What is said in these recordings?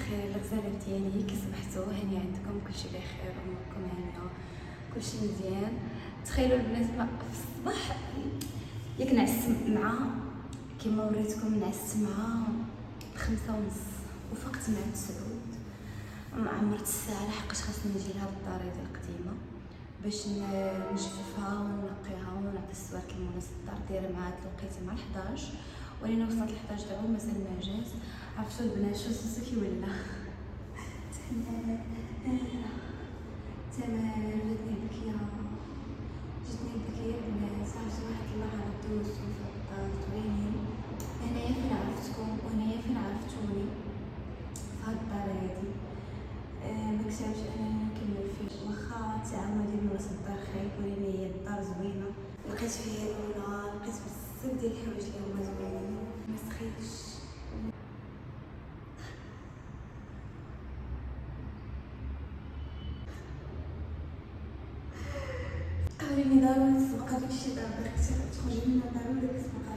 بخير. الغزاله ديالي كي صبحتوا هاني عندكم كلشي بخير، اموركم هانيه، كلشي مزيان. تخيلوا البنات في الصباح ياك نعست مع كما وريتكم، نعست مع 5:30 وفقت مع 9. عمرت الساعه لحقاش خاصني نجي لها بالدار ديال القديمه باش نجففها ونقيها ونعطي السوار كما الناس الدار دايره مع هاد الوقيته مع 11. ولينا وصلت ل 11 دابا ومازال ما جات. عرفتوا البنات شو كي ولا تمام جاتني بكيه البنات. عرفتوا واحد الله غدوز في الدار زوينين. هنايا فين عرفتكم وهنايا فين عرفتوني في هاد الدار هادي. مكتبش انا نكمل فيه واخا التعامل ديال راس الدار خايب، ولكن هي الدار زوينه. لقيت فيها الاولى، لقيت بزاف ديال الحوايج اللي هما زوينين ما سخيتش. قاليني ضروري تسبق هذاك الشيء دابا تخرجي من ضروري تسبق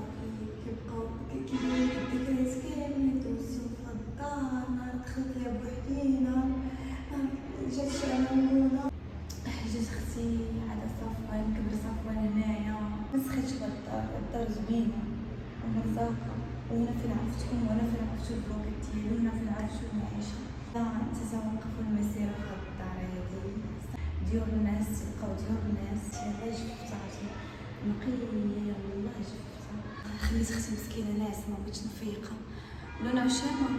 كيبقاو كيبانوا الذكريات كاملين دوزتهم في الدار. نهار دخلت ليها بوحدينا، جات شي عمامونه، جات اختي عاد صافوان كبر صافوان هنايا. ما سخيتش الدار زوينه ومرزاقه. وهنا فين عرفتكم وهنا فين عرفتو الفلوقات ديالي وهنا فين عرفتو المعيشه. لا تتوقفوا المسيره في هاد الدار هادي. ديور الناس تبقاو ديور الناس. علاش جبتها نقيه والله جبتها. خليت اختي مسكينه ناعسه ما بغيتش نفيقها. لونا وشامه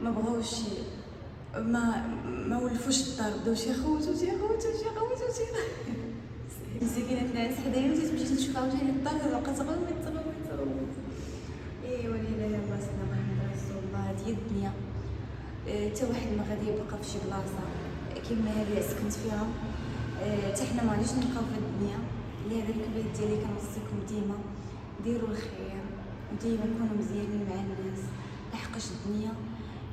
ما بغاوش ما ولفوش الدار، بداو تيخوتو مسكينه ناعس حدايا. مشيت نشوف عاوتاني الدار بقات تغوت. ايوا ليلى يلاه سيدنا محمد رسول الله. هادي هي الدنيا. حتى واحد ما غادي يبقى في شي بلاصه كيما هذه اللي سكنت فيها. حتى حنا ما غاديش نبقاو في الدنيا. لهذا الكبير ديالي كنوصيكم ديما ديروا الخير وديما كونوا مزيانين مع الناس، لحقاش الدنيا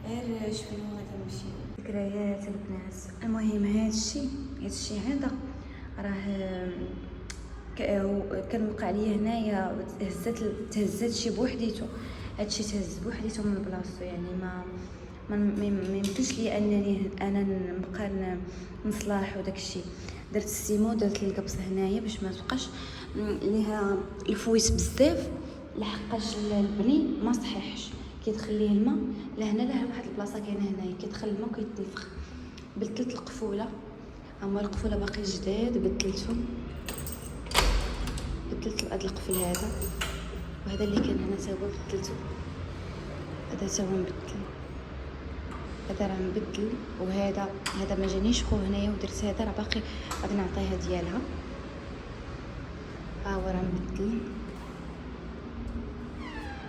غير شويه وغادي نمشيو. ذكريات البنات. المهم هادشي هذا راه كان وقع لي هنايا. تهزت شي بوحديتو. هادشي تهز بوحديتو من بلاصتو، يعني ما يمكنش لي انني انا نبقى نصلاح وداكشي. درت السيمو، درت القبص هنايا باش ما تبقاش ليها الفويس بزاف، لحقاش البني ما صحيحش كيدخل ليه الماء لهنا. واحد البلاصه كاينه هنايا كيدخل الماء وكيتنفخ. بدلت القفوله، هما القفوله باقي جداد، بدلت هاد القفل هذا، وهذا اللي كان هنا تا هو بدلته. هذا تا هو مبدل، هذا راه مبدل. وهذا ما جانيش خو هنايا ودرت هذا راه باقي غادي نعطيها ديالها. ها هو راه مبدل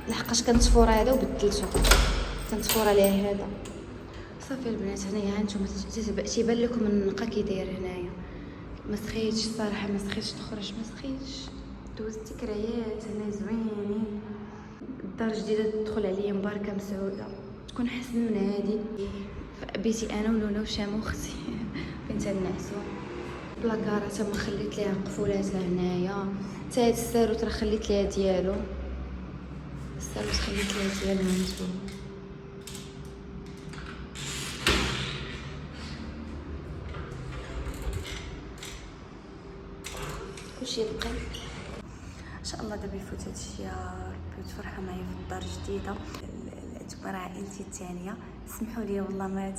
لحقاش كانت فورا هذا وبدلته، كانت فورا ليه هذا. صافي البنات هنايا هانتوما تيبان لكم النقا كي داير هنايا. ما سخيتش الصراحه، ما سخيتش نخرج، ما سخيتش. دوزت ذكريات هنا زوينين. الدار جديده تدخل عليا مباركه مسعوده، تكون حسن من هادي. بيتي انا ولولا وشامه واختي فين تنعسو. بلاكاره تما خليت ليها قفولات لهنايا. حتى هاد الساروت راه خليت ليها ديالو، الساروت خليت ليها ديالو هانتوما. كلشي يبقى ان شاء الله. دابا يفوت هادشي يا ربي وتفرحوا معايا في الدار الجديده. انتما راه عائلتي الثانيه. سمحوا لي والله ما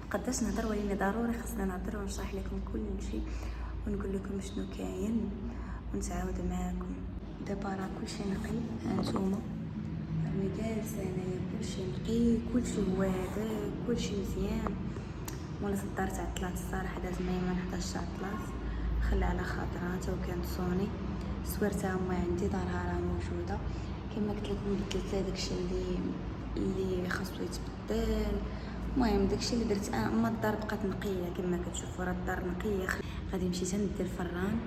مقداش نهضر، ولكن ضروري خاصنا نهضر ونشرح لكم كل شيء ونقول لكم شنو كاين ونتعاود معاكم. دابا راه كلشي نقي. هانتوما راني جالسه هنايا كلشي نقي، كلشي هذا كلشي مزيان. ولات الدار تعطلات الصراحه، داز ميمون 11 عطلات، خلى على خاطرها تا وكانت صوني. السوار تا هما عندي، دارها راه موجوده كما قلت لكم. بدلت داكشي اللي خاصو يتبدل. المهم داكشي اللي درت انا. اما الدار بقات نقيه كما كتشوفوا، راه الدار نقيه. غادي نمشي تندير الفران،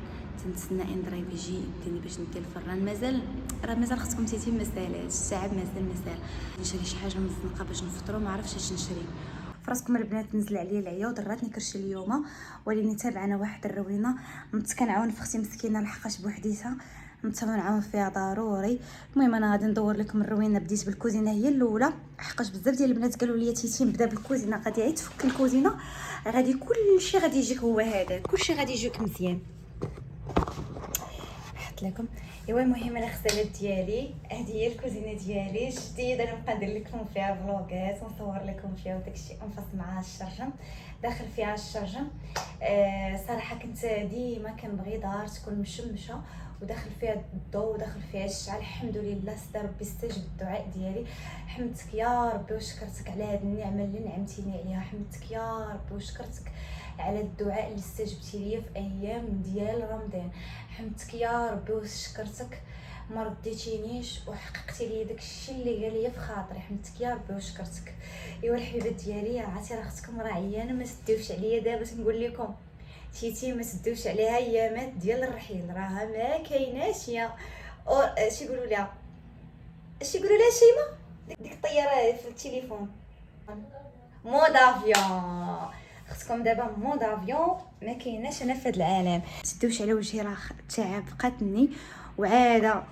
تنتسنى ان درايف يجي يديني باش ندير الفران. مازال خصكم تيتم مسالات الساعه، مازال نشري شي حاجه مزنقه باش نفطروا. ما عرفتش اش نشري. فراسكم البنات نزل عليا العياط، راتني كرشي اليوم، ولكن تابعنا واحد الروينه. نضت كنعاون في اختي مسكينه لحقاش بوحديتها نتمنعاو فيها ضروري. المهم انا غادي ندور لكم الروينه. بديت بالكوزينه هي الاولى، حقاش بزاف ديال البنات قالوا لي تيتي نبدا بالكوزينه، غادي عيد تفك الكوزينه غادي كلشي غادي يجيك هو هذا، كلشي غادي يجيك مزيان. نحط لكم ايوا. المهم انا الغسالات ديالي هذه هي الكوزينه ديالي جديده، انا نبقى ندير لكم فيها فلوغات ونصور لكم فيها وداكشي. انفصل معها الشرجم، داخل فيها الشرجم. صراحه كنت ديما كنبغي دار تكون مشمشه وداخل فيها الضوء وداخل فيها الشعل. الحمد لله سدا ربي استجب الدعاء ديالي. حمدتك يا ربي وشكرتك على هذه النعمه اللي نعمتيني عليها. حمدتك يا ربي وشكرتك على الدعاء اللي استجبتي لي في ايام ديال رمضان. حمدتك يا ربي وشكرتك ما رديتينيش وحققتي لي داكشي اللي قال لي في خاطري. حمدتك يا ربي وشكرتك. ايوا الحبيبات ديالي، عرفتي راه اختكم راه عيانه، ما تديوش عليا دابا تنقول لكم تيتي ما تدوش عليها ايامات ديال الرحيل، راها ما كايناش يا شي يقولوا لها شيماء ديك الطياره في التليفون مود افيون. اختكم دابا مود افيون ما كايناش انا في هذا العالم. تدوش على وجهي راه تعب قاتني وعاده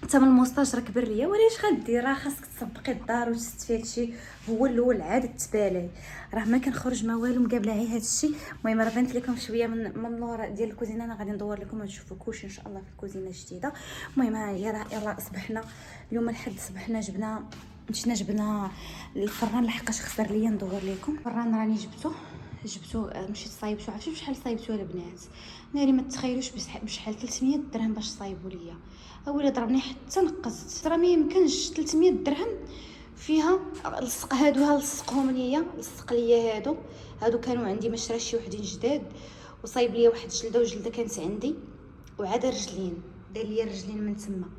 حتى من المستاج راه كبر ليا. ولاش غدير، راه خاصك تسبقي الدار وتست فيها هادشي هو الاول عاد تبالي، راه ما كنخرج ما والو مقابله غير هادشي. المهم راه بنت لكم شويه من اللور ديال الكوزينه، انا غادي ندور لكم وتشوفوا كلشي ان شاء الله في الكوزينه الجديده. المهم ها هي راه يلاه صبحنا اليوم الحد، صبحنا جبنا الفران لحقاش خسر ليا. ندور لكم الفران راني جبتو مشيت صايبتو. عرفتي بشحال صايبتو البنات؟ ناري ما تخيلوش بشحال 300 درهم باش صايبوا ليا. اولا ضربني حتى نقزت، راه ما يمكنش 300 درهم فيها لصق. هادو لصقهم ليا، لصق ليا هادو كانوا عندي، ما شراش شي وحدين جداد، وصايب ليا واحد جلده وجلده كانت عندي، وعاد رجلين دار ليا الرجلين من تما،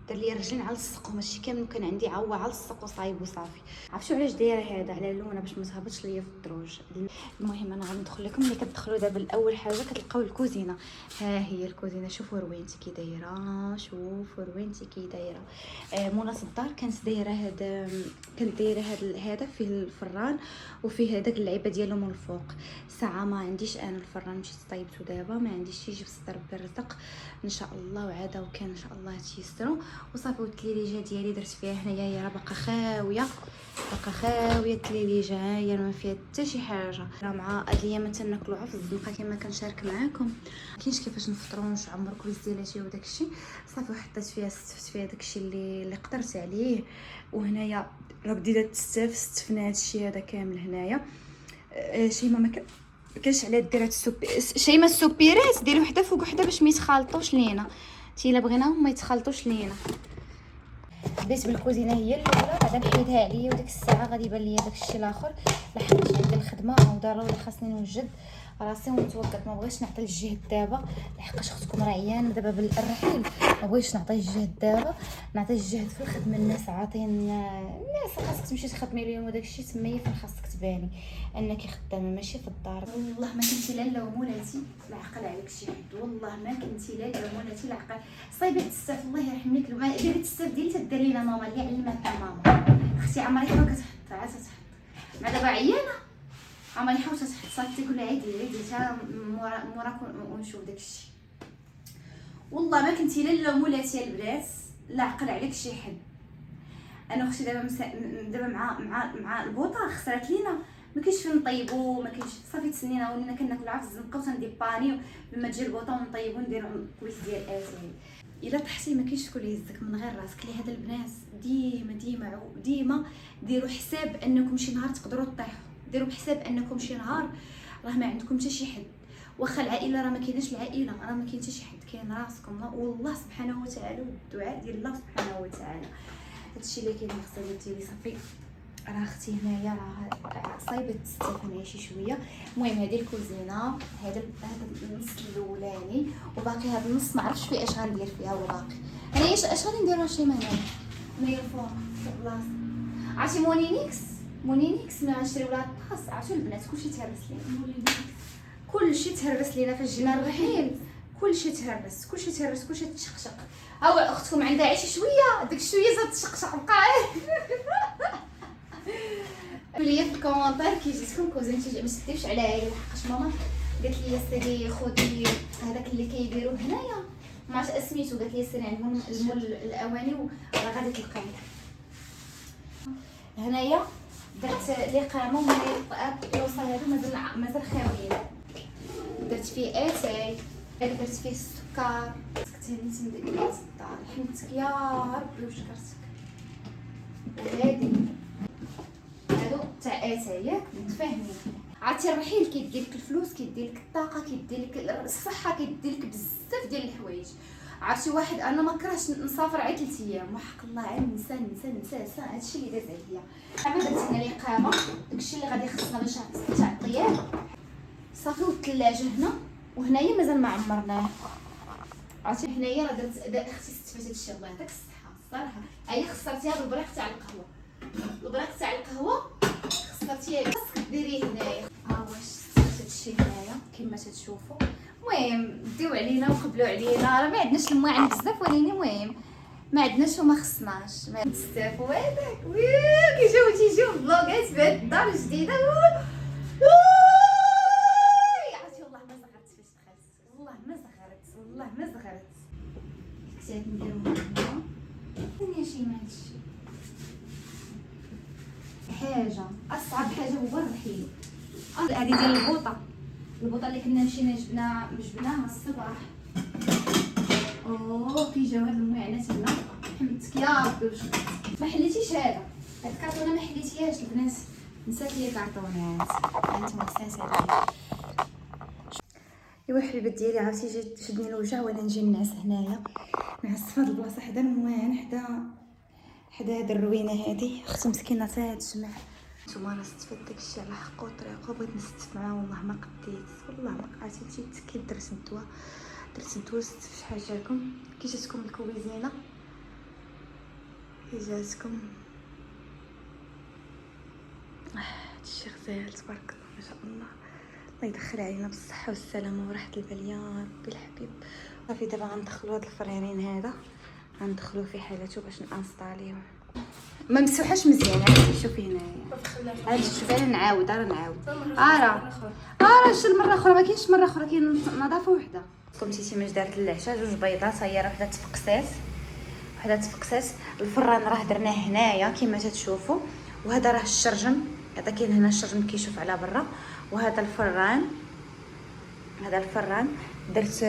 دار ليا الرجلين على لصقهم. هادشي كامل كان عندي عوا على لصق وصايب وصافي. عرفتوا علاش دايره هذا؟ على اللونه باش ما تهبطش ليا في الدروج. المهم انا غادي ندخل لكم. ملي كتدخلوا دابا الاول حاجه كتلقاو الكوزينه. ها هي الكوزينه، شوفوا روينتي كي دايره، شوفوا روينتي كي دايره. مونس الدار كانت دايره هذا فيه الفران وفيه هذاك اللعيبه ديالو من الفوق. ساعه ما عنديش انا الفران، مشيت طيبته دابا ما عنديش شي، جبت ربي الرزق ان شاء الله وعاده وكان ان شاء الله تيسروا وصافي. التليليجه ديالي درت فيها هنايا هي راه باقا خاويه التليليجه، هي ما فيها حتى شي حاجه. راه مع هاد الايام تناكلوا في الزنقه كما كنشارك معاكم، كاينش كيفاش نفطروا ونعمر كويزيلاتي وداكشي. صافي حطيت فيها استفت فيها داكشي اللي قدرت عليه. وهنايا راه بديت استفنا هادشي هذا كامل هنايا. شيماء ما كانش على دير هاد شيماء السوبيرات ديري وحده فوق وحده باش ما يتخالطوش لينا، تي الا بغيناهم ما يتخالطوش لينا. بديت بالكوزينه هي الاولى، بعدا نحيدها عليا وديك الساعه غادي يبان ليا داكشي الاخر. لحقت عندي الخدمه وضروري خاصني نوجد راسي ونتوقف. ما بغيتش نعطي الجهد دابا لحقاش اختكم راه عيانه دابا بالرحيل، ما بغيتش نعطي الجهد دابا، نعطي الجهد في الخدمه. الناس عاطين الناس خاصك تمشي تخدمي اليوم وداكشي تما هي فين خاصك تباني انك خدامه ماشي في الدار. والله ما كنتي لا ومولاتي لا عقل عليك شي حد، والله ما كنتي لا ومولاتي لا عقل. صايبه التستاف الله يرحم لك ديري التستاف ديالي تدير لينا ماما اللي علمتنا ماما. اختي عمري حاول كتحط عاد تحط مع دابا عيانه عمري حاول تحط صاحبتي كل عيدي تا موراك ونشوف داكشي. والله ما كنتي لا مولاتي البنات لا عقل عليك شي حد. انا اختي دابا مع البوطه خسرات لينا، ما كاينش فين نطيبو، ما كاينش صافي تسنينا ولينا كناكلو في الزنقه وتنديبانيو لما تجي البوطه ونطيبو نديرو كويس ديال اتاي. الا طحتي ما كاينش شكون يهزك من غير راسك. لهذا البنات ديما ديروا حساب انكم شي نهار تقدروا تطيحوا، ديروا بحساب انكم شي نهار راه ما عندكم حتى شي حد. واخا العائله راه ما كايناش، العائله راه ما كاين حتى شي حد، كاين راسكم والله سبحانه وتعالى والدعاء ديال الله سبحانه وتعالى. هادشي اللي كاين. الغسالات ديالي صافي راه اختي هنايا راه صايبه تستفنى شي شويه. المهم هذه الكوزينه، هذا النص الاولاني وباقي هذا النص ما عرفتش فيه اش غندير فيها وباقي. انا اش غادي ندير شي هنايا الفوق في بلاصه. عرفتي مونينيكس ما غنشري ولا طاس. عرفتوا البنات كلشي تهرس لينا، كلشي تهرس لينا فاش جينا الرحيل، كلشي تهرس كلشي تشقشق. هاو اختكم عندها عيش شويه ديك شويه زاد تشقشق بقى. ليا في الكومونتير كي جيتكم كوزينتي ما تديوش على عيني لحقاش ماما قالت لي سيدي خذي هذاك اللي كيديروه هنايا ما عرفت سميتو، قالت لي سيري عند مول الاواني وراه غادي تلقاي. هنايا درت الاقامه ومني الوصل هذا مازال خاويين. درت فيه اتاي، درت فيه السكر، تهنيت من ديك الدار، حمدتك يا ربي وشكرتك. وهادي هادو تاع اتاي ياك متفاهمين. عرفتي الرحيل كيدير لك الفلوس، كيدير لك الطاقه، كيدير لك الصحه، كيدير لك بزاف ديال الحوايج. عرفتي واحد انا ما كرهتش نسافر عاد 3 ايام، وحق الله عام نسى هادشي اللي داز عليا. انا درت لنا الاقامه، داكشي اللي غادي يخصنا باش تاع الطياب صافي، والثلاجه هنا وهنايا مازال ما عمرناه. عرفتي هنايا راه درت اختي استفادت هادشي، الله يعطيك الصحه الصراحه. هي خسرتي هذا البريق تاع القهوه، البريق تاع القهوه خسرتيه، خاصك ديريه هنايا. واش استفدت هادشي هنايا كما تشوفوا. المهم ديو علينا وقبلوا علينا، راه ما عندناش الماعن بزاف، ولكن المهم ما عندناش وما خصناش بزاف. وهذاك كيجيو فلوغات بهاد الدار الجديده. عرفتي والله ما زغرت فاش دخلت، والله ما زغرت كنت نديرو هنا. ثاني شي ماشي حاجه اصعب حاجه هو الرحيل. هذه ديال البوطه اللي كنا مشينا جبناها الصباح. كيجيو هاد المعانات هنا، حمدتك يا ربي وشكرت. ما حليتيش هذا الكارطونه، ما حليتيهاش البنات، نسات لي كارطونات. انتما ساسات ايوا الحبيبات ديالي، عرفتي جات شدني الوجع وانا نجي نعس هنايا، نعس في هاد البلاصه حدا الموان، حدا هاد الروينه هادي. اختي مسكينه تا تجمع. نتوما راه استفدت داكشي على حقو وطريقو، بغيت نستف معاه والله ما قديت، والله ما عرفتي مشيت كي درت ندوا في شحال جاكم. كي جاتكم الكويزينه، كي جاتكم هادشي غزال تبارك الله ما شاء الله. الله يدخل علينا بالصحه والسلامه وراحه البال يا ربي الحبيب. صافي دابا غندخلوا هاد الفريرين هذا، غندخلوا في حالته باش نانستاليو. ما مسوحاش مزيان، عرفتي شوفي هنايا، عاد شوفي انا نعاود راه شي مره اخرى، ما كاينش مره اخرى، كاين نظافه وحده. كنتي شي ماش دارت العشاء، 2 بيضات، هي راه وحده تفقسات. الفران راه درناه هنايا كما تشوفوا، وهذا راه الشرجم، هذا كاين هنا الشرجم كيشوف على برا، وهذا الفران، درت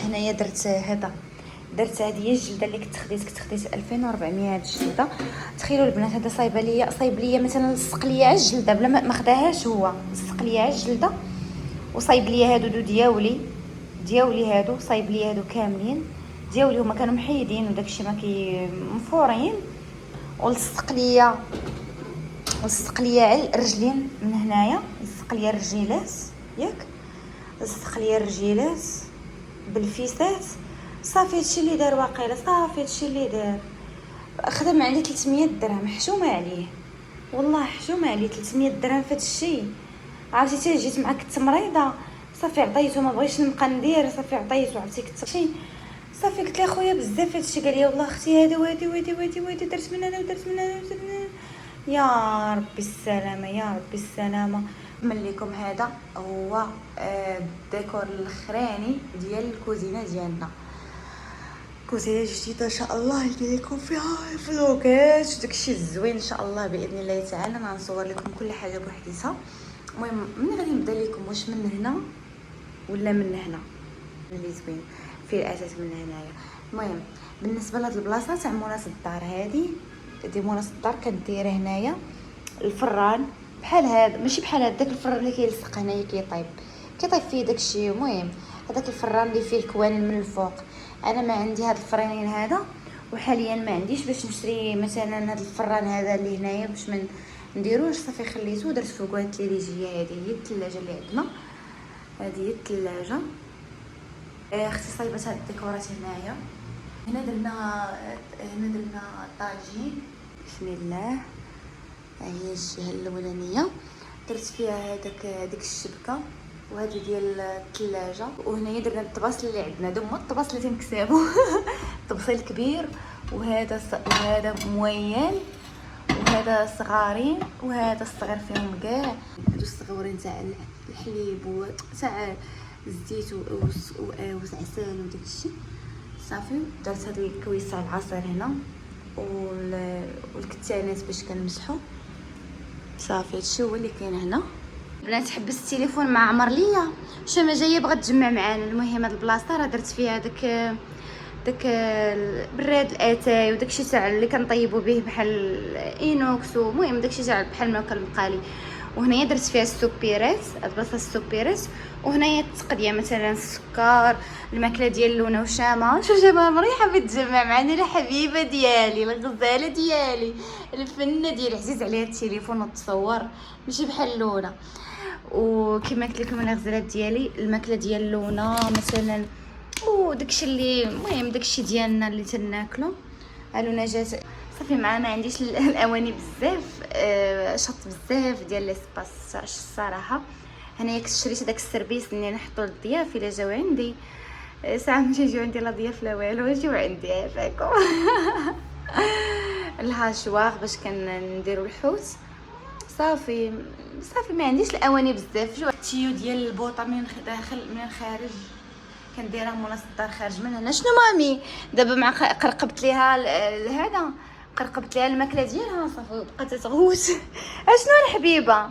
هنايا درت هذه هي الجلده اللي كنت خديت 2400 هاد الجلده. تخيلوا البنات، هذا صايب ليا مثلا لصق ليا على الجلده بلا ما خداهاش، هو لصق ليا على الجلده وصايب ليا هادو دياولي هادو، صايب ليا هادو كاملين دياولي، هما كانوا محيدين وداكشي ما مفورين، ولصق ليا على الرجلين من هنايا، لصق ليا الرجيلات ياك، لصق ليا الرجيلات بالفيسات. صافي هادشي اللي دار، واقيلا صافي هادشي اللي دار. خدم عليه 300 درهم، حشومه عليه والله، حشومه عليه 300 درهم في هادشي. عرفتي حتى جيت معاك كنت مريضه، صافي عطيتو، ما بغيتش نبقى ندير، صافي عطيتو. عرفتي كنت شي صافي قلت ليه خويا بزاف هادشي، قال لي والله اختي هذا وهادي درت من هنا ودرت من هنا. يا ربي السلامه يا ربي السلامه. نكمل لكم هذا هو الديكور الاخراني ديال الكوزينه ديالنا، كوزينه جديده ان شاء الله ندير لكم فيها فلوقات وداكشي الزوين ان شاء الله باذن الله تعالى. غنصور لكم كل حاجه بوحديتها. المهم ملي غادي نبدا لكم واش من هنا ولا من هنا اللي زوين فيه الاساس من هنايا. المهم بالنسبه لهاد البلاصه تاع موناس الدار، هذه دي موناس الدار كدير هنايا الفران بحال هذا، ماشي بحال هذا، داك الفران اللي كيلصق هنايا كيطيب فيه داكشي. المهم هذاك الفران اللي فيه الكوانين من الفوق، انا ما عندي هاد الفرانين هذا، وحاليا ما عنديش باش نشري مثلا هاد الفران هذا اللي هنايا باش من نديروش. صافي خليته ودرت فوق هاد التليفزيون. هذه هي الثلاجه اللي عندنا، هذه هي الثلاجه. اختي صايبت هاد الديكورات هنايا. هنا درنا طاجين، بسم الله. هي الجهه الاولانيه درت فيها ديك الشبكه، وهذه ديال الثلاجه. وهنايا درنا الطباس اللي عندنا، هما الطباس اللي تنكسابو الطبسيل الكبير، وهذا مويل، وهذا صغارين، وهذا الصغير فيهم كاع. هادو الصغورين تاع الحليب وتاع الزيت وعسل وداكشي. صافي درت هاد الكويسه العصير هنا والكتانات باش كنمسحو. صافي هادشي هو اللي كاين هنا. بنات حبست التليفون ما عمر ليا، شاما جايه بغات تجمع معانا. المهم هاد البلاصه راه درت فيها داك البراد الاتاي وداكشي تاع اللي كنطيبوا به بحال اينوكس، المهم داكشي تاع بحال الماكل المقالي. وهنايا درت فيها السوبيرات، البلاصه السوبيرات. وهنايا التقديه مثلا السكر، الماكله ديال لونه وشامه. شوف شباب مريحه بتجمع معنا الحبيبه ديالي، الغزاله ديالي، الفنه ديالي. عزيز عليها التليفون وتصور ماشي بحال لونه. وكما قلت لكم الغزالات ديالي الماكله ديال لونه مثلا، وداكشي اللي المهم داكشي ديالنا اللي تناكلو. لونه جات صافي معنا. ما عنديش الاواني بزاف، شط بزاف ديال ليسباس الصراحه. هنايا كنت شريت داك السربيس اللي نحطو للضياف الا جاو عندي. ساعات ماشي يجيو عندي لا ضياف لا والو، يجيو عندي عافاكم. الهاشواغ باش كنديروا الحوت. صافي ما عنديش الاواني بزاف. شو التيو ديال البوطه من داخل من خارج كنديرها مولا الدار خارج من هنا. شنو مامي دابا مع قرقبت ليها هذا، قرقبت ليها الماكله ديالها صافي بقات تغوت. اشنو الحبيبه،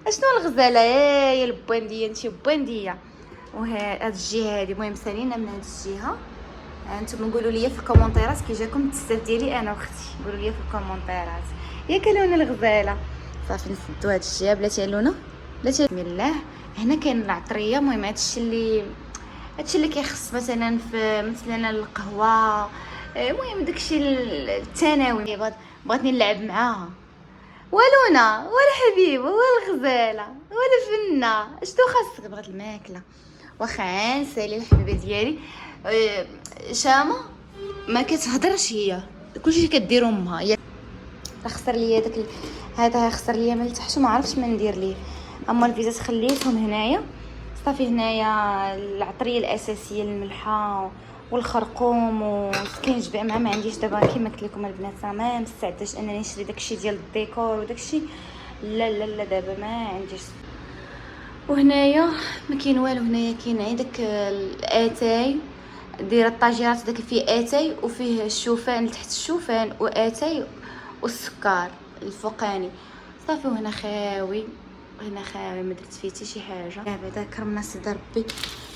اشنو الغزاله يا البوانديه، انتي بوانديه. وهاد الجهه هادي المهم سالينا من هاد الجهه. انتم قولوا لي في الكومونتيرات كي جاكم التستاف ديالي انا واختي، قولوا لي في الكومونتيرات ياك لونه الغزاله. صافي نسدو هاد الجهه بلاتي لونه بلاتي. بسم الله. هنا كاين العطريه. المهم هادشي اللي كيخص مثلا في مثلا القهوه، المهم داكشي الثانوي. بغاتني نلعب معاها. ولونا والحبيبه والغزاله والفنه، اشنو خاصك؟ بغات الماكله. واخا نسالي الحبيبه ديالي. شامه ما كتهضرش هي، كلشي اللي كديرو امها. راه خسر ليا داك هذا، خسر ليا من التحت وما عرفتش ما ندير ليه. اما الفيزات خليتهم هنايا. صافي هنايا العطريه الاساسيه الملحه والخرقوم وكينجبع معاه. ما عنديش دابا كيما قلت لكم البنات ما مستعداش انني نشري داكشي ديال الديكور وداكشي. لا دابا ما عنديش. وهنايا ما كاين والو. هنايا كاين عندك الاتاي، دايره الطاجيرات داك فيه اتاي وفيه الشوفان لتحت الشوفان واتاي والسكر الفوقاني. صافي وهنا خاوي، هنا خاوي ما درت فيه حتى شي حاجه. بعدا كرمنا سيدي ربي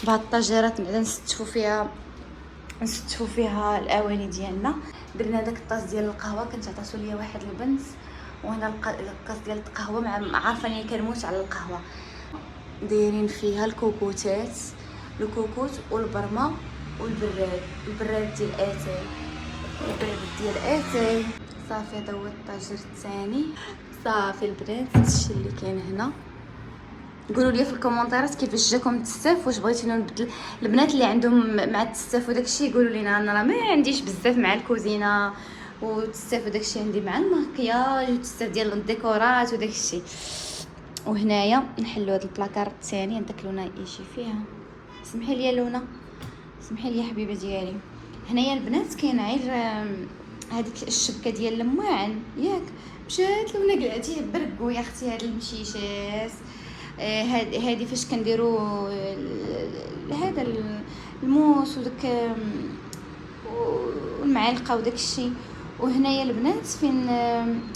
بهاد الطاجيرات بعدا نستفوا فيها الاواني ديالنا. درنا داك الطاس ديال القهوه كنت عطاتو ليا واحد البنت. وهنا الكاس ديال القهوه عارفه اني كنموت على القهوه. دايرين فيها الكوكوتات، الكوكوت والبرمه والبراد ديال اتاي. صافي هذا هو الطاجر الثاني. صافي البنات هادشي اللي كاين هنا. قولوا لي في الكومونتيرات كيفاش جاكم التستاف، واش بغيتينو نبدل. البنات اللي عندهم مع التستاف وداكشي يقولوا لينا. انا راه ما عنديش بزاف مع الكوزينه والتستاف وداكشي، عندي مع المكياج والتستاف ديال الديكورات وداكشي. وهنايا نحلوا هذا البلاكار الثاني داك لونه يجي فيها. سمحي لي لونه، سمحي لي حبيبه ديالي. هنايا البنات كاين غير هذيك الشبكه ديال المواعن ياك مشات لونا قلعتي بركو يا اختي. هاد المشيشات هادي فاش كنديروا هذا الموس وداك والمعلقه وداك الشيء. وهنايا البنات فين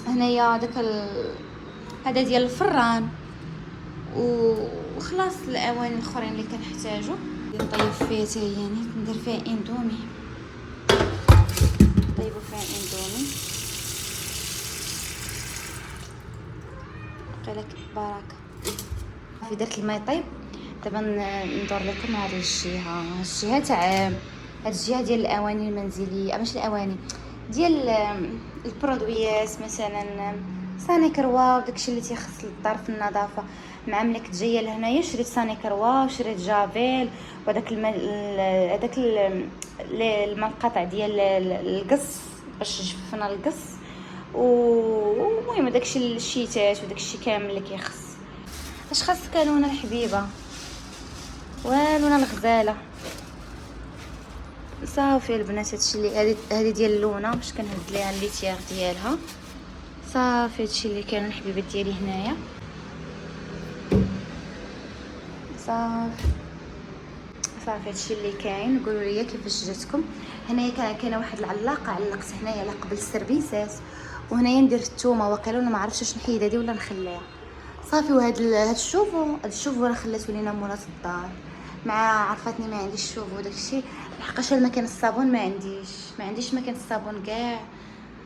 هنايا داك هذا ديال الفران. وخلاص الاواني الاخرين اللي كنحتاجو نطيب فيها حتى هي، يعني ندير فيها اندومي. طيبوا فيها اندومي قالك بركه. في درت الماء طيب. دابا ندور لكم هذه الجهه تاع هاد الجهه ديال الاواني المنزليه، ماشي الاواني ديال البرودويات مثلا صاني كروا وداكشي اللي تيخص للدار في النظافه. مع ملي كنت جايه لهنايا شريت صاني كروا وشريت جافيل وداك هذاك المنقطع ديال القص باش جفنا القص. ومهم داكشي الشيتات وداكشي كامل اللي كيخص. اش خاصك لونا الحبيبه ولونا الغزاله. صافي البنات هادشي اللي هذه ديال لونا باش كنهز ليها الليتيير ديالها. صافي هادشي اللي كان الحبيبات ديالي هنايا. صافي صافي هادشي اللي كاين. قولوا لي كيفاش جاتكم. هنايا كاينه واحد العلاقه علقت هنايا على قبل السربيسات، وهنايا ندير الثومه واقيلا ولا ما عرفتش واش نحيد هادي ولا نخليها. صافي وهاد هاد الشوفو راه خلاتو لينا مولات الدار مع عرفتني ما عنديش الشوفو وداكشي. لحقاش المكان الصابون ما عنديش مكان الصابون كاع.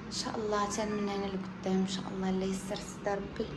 ان شاء الله تنمنى انا لقدام ان شاء الله الله يسر سيدي ربي.